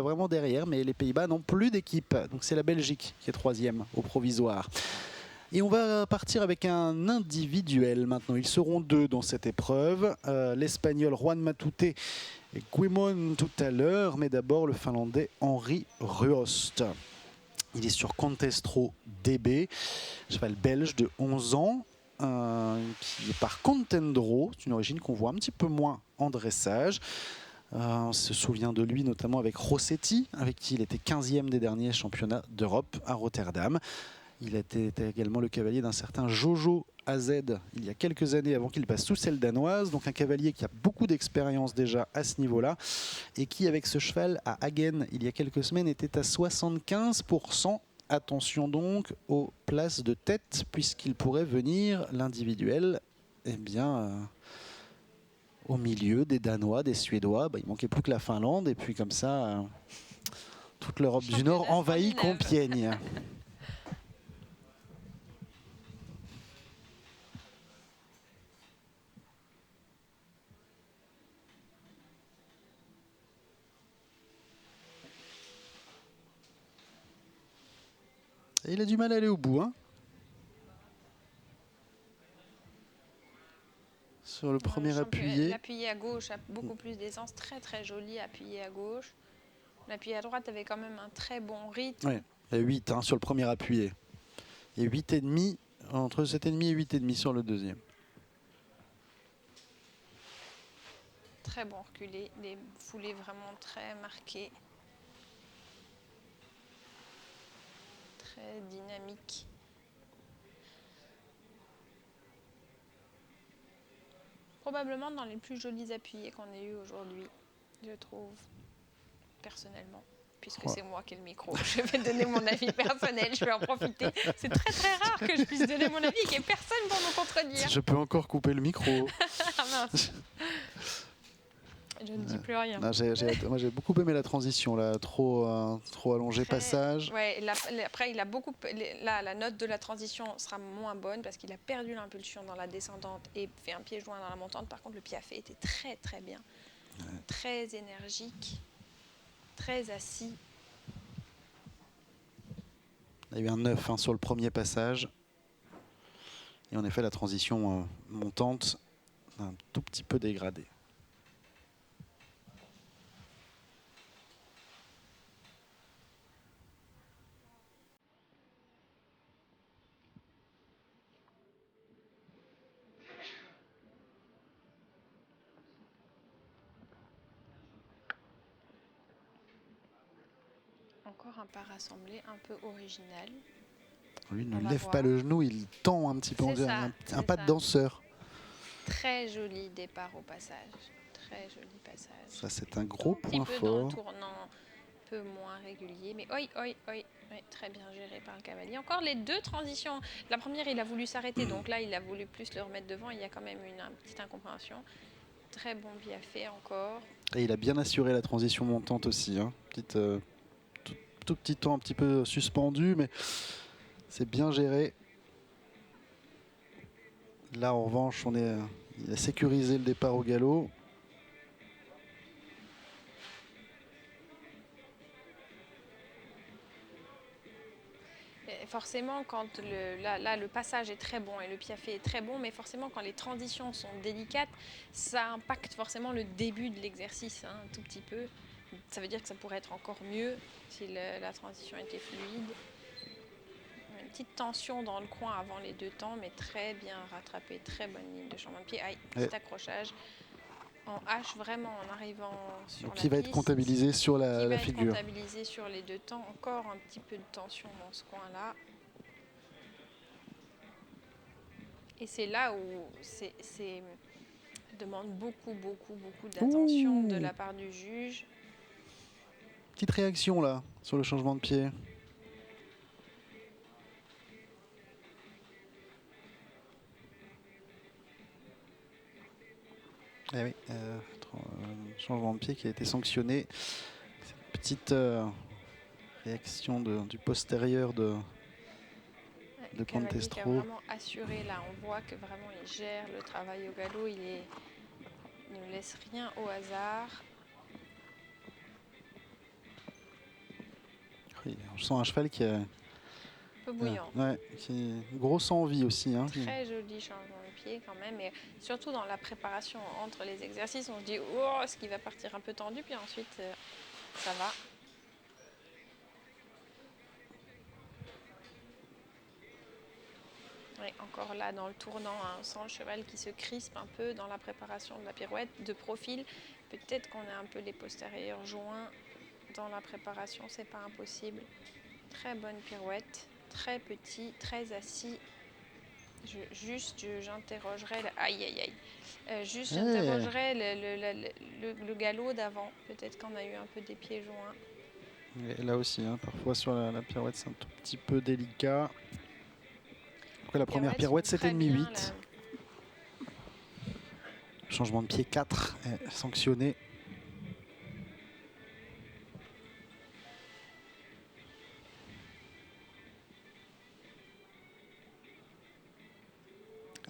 vraiment derrière, mais les Pays-Bas n'ont plus d'équipe. Donc c'est la Belgique qui est 3e au provisoire. Et on va partir avec un individuel maintenant. Ils seront 2 dans cette épreuve. L'Espagnol Juan Matute et Guimon tout à l'heure, mais d'abord le Finlandais Henri Ruost. Il est sur Contestro DB, cheval belge de 11 ans, qui est par Contendro. C'est une origine qu'on voit un petit peu moins en dressage. On se souvient de lui notamment avec Rossetti, avec qui il était 15e des derniers championnats d'Europe à Rotterdam. Il était également le cavalier d'un certain Jojo AZ il y a quelques années avant qu'il passe sous celle danoise. Donc un cavalier qui a beaucoup d'expérience déjà à ce niveau-là et qui, avec ce cheval à Hagen il y a quelques semaines, était à 75%. Attention donc aux places de tête puisqu'il pourrait venir l'individuel au milieu des Danois, des Suédois. Il manquait plus que la Finlande et puis comme ça, toute l'Europe du Nord envahit Compiègne. Et il a du mal à aller au bout. Sur le premier appuyé. L'appuyé à gauche a beaucoup plus d'aisance, très très joli appuyé à gauche. L'appuyé à droite avait quand même un très bon rythme. Oui, il y a 8 sur le premier appuyé. Et 8,5, entre 7,5 et 8,5 sur le deuxième. Très bon reculé, des foulées vraiment très marquées. Très dynamique. Probablement dans les plus jolis appuyés qu'on ait eu aujourd'hui, je trouve, personnellement. Puisque c'est moi qui ai le micro, je vais donner mon avis personnel, je vais en profiter. C'est très très rare que je puisse donner mon avis et qu'il n'y ait personne pour me contredire. Je peux encore couper le micro. Ah mince. Je ne dis plus rien. Moi j'ai beaucoup aimé la transition, là, trop allongé passage. Ouais, après il a beaucoup. Là, la note de la transition sera moins bonne parce qu'il a perdu l'impulsion dans la descendante et fait un pied joint dans la montante. Par contre, le piafé était très très bien, très énergique, très assis. Il y a eu un 9 sur le premier passage. Et en effet, la transition montante un tout petit peu dégradée. Encore un pas rassemblé un peu original. Lui ne lève pas le genou, il tend un petit peu, un pas de danseur. Très joli départ au passage. Très joli passage. Ça, c'est un gros point fort. Dans le tournant un peu moins régulier, mais très bien géré par le cavalier. Encore les deux transitions. La première, il a voulu s'arrêter, donc là, il a voulu plus le remettre devant. Il y a quand même une petite incompréhension. Très bon biafé encore. Et il a bien assuré la transition montante aussi. Tout petit temps un petit peu suspendu, mais c'est bien géré. Là, en revanche, il a sécurisé le départ au galop. Forcément, quand le passage est très bon et le piafé est très bon, mais forcément, quand les transitions sont délicates, ça impacte forcément le début de l'exercice, un tout petit peu. Ça veut dire que ça pourrait être encore mieux si la transition était fluide. Une petite tension dans le coin avant les deux temps, mais très bien rattrapé, très bonne ligne de changement de pied. Petit accrochage en H, vraiment en arrivant sur la piste. Qui va être comptabilisé sur la figure. Comptabilisé sur les deux temps. Encore un petit peu de tension dans ce coin-là. Et c'est là où c'est demande beaucoup d'attention de la part du juge. Petite réaction là sur le changement de pied. Eh oui, changement de pied qui a été sanctionné. Petite réaction du postérieur de Contestro. Il a vraiment assuré là, on voit que vraiment il gère le travail au galop, il ne laisse rien au hasard. Je sens un cheval qui a Un peu bouillant. qui a une grosse envie aussi. Hein. Très joli changement de pied quand même. Et surtout dans la préparation entre les exercices, on se dit oh, ce qui va partir un peu tendu, puis ensuite ça va. Et encore là dans le tournant, hein, on sent le cheval qui se crispe un peu dans la préparation de la pirouette. De profil, peut-être qu'on a un peu les postérieurs joints dans la préparation, c'est pas impossible. Très bonne pirouette, très petit, très assis. J'interrogerai, j'interrogerai le galop d'avant. Peut-être qu'on a eu un peu des pieds joints. Et là aussi, hein, parfois sur la pirouette, c'est un tout petit peu délicat. Après, la première pirouette, c'était 7,5-8. Changement de pied 4 est sanctionné.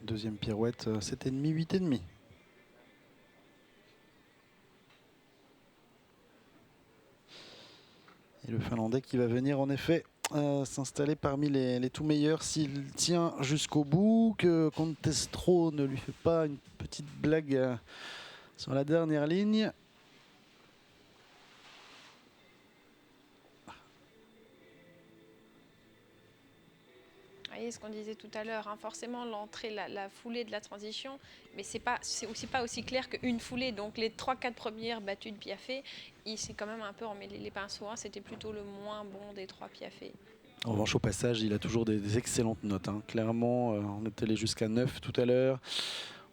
Deuxième pirouette, 7,5, 8,5. Et le Finlandais qui va venir en effet s'installer parmi les tout meilleurs s'il tient jusqu'au bout, que Contestro ne lui fait pas une petite blague sur la dernière ligne. Voyez ce qu'on disait tout à l'heure, hein, forcément l'entrée, la foulée de la transition, mais c'est aussi pas aussi clair qu'une foulée. Donc les 3-4 premières battues de Piaffe, il s'est quand même un peu emmêlé les pinceaux. Hein, c'était plutôt le moins bon des 3 Piaffe. En revanche, au passage, il a toujours des excellentes notes. Hein. Clairement, on est allé jusqu'à 9 tout à l'heure.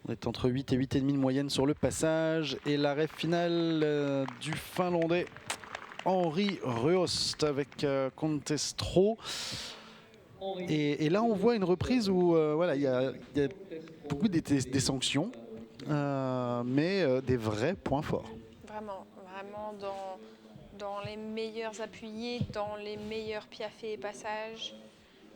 On est entre 8 et 8,5 de moyenne sur le passage. Et l'arrêt final du Finlandais Henri Rööst avec Contestro. Et là, on voit une reprise où voilà, il y a beaucoup des sanctions, mais des vrais points forts. Vraiment dans les meilleurs appuyés, dans les meilleurs Piaffe et passages.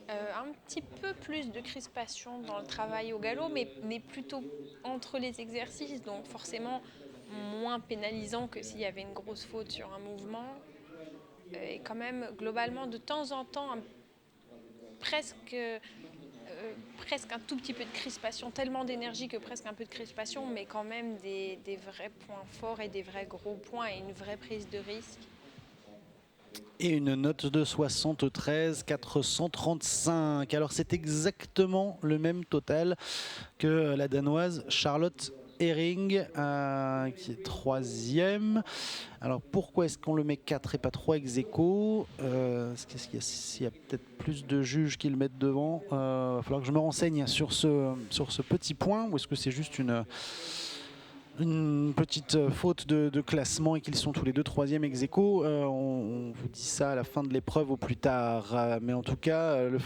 Un petit peu plus de crispation dans le travail au galop, mais plutôt entre les exercices, donc forcément moins pénalisant que s'il y avait une grosse faute sur un mouvement. Et quand même, globalement, de temps en temps, presque un tout petit peu de crispation, tellement d'énergie que presque un peu de crispation, mais quand même des vrais points forts et des vrais gros points et une vraie prise de risque. Et une note de 73 435. Alors c'est exactement le même total que la danoise Charlotte Herring, qui est 3e. Alors pourquoi est-ce qu'on le met 4 et pas 3 ex aequo? S'il y a peut-être plus de juges qui le mettent devant, il va falloir que je me renseigne sur ce petit point, ou est-ce que c'est juste une petite faute de classement et qu'ils sont tous les deux 3e ex aequo. On vous dit ça à la fin de l'épreuve au plus tard. Mais en tout cas, le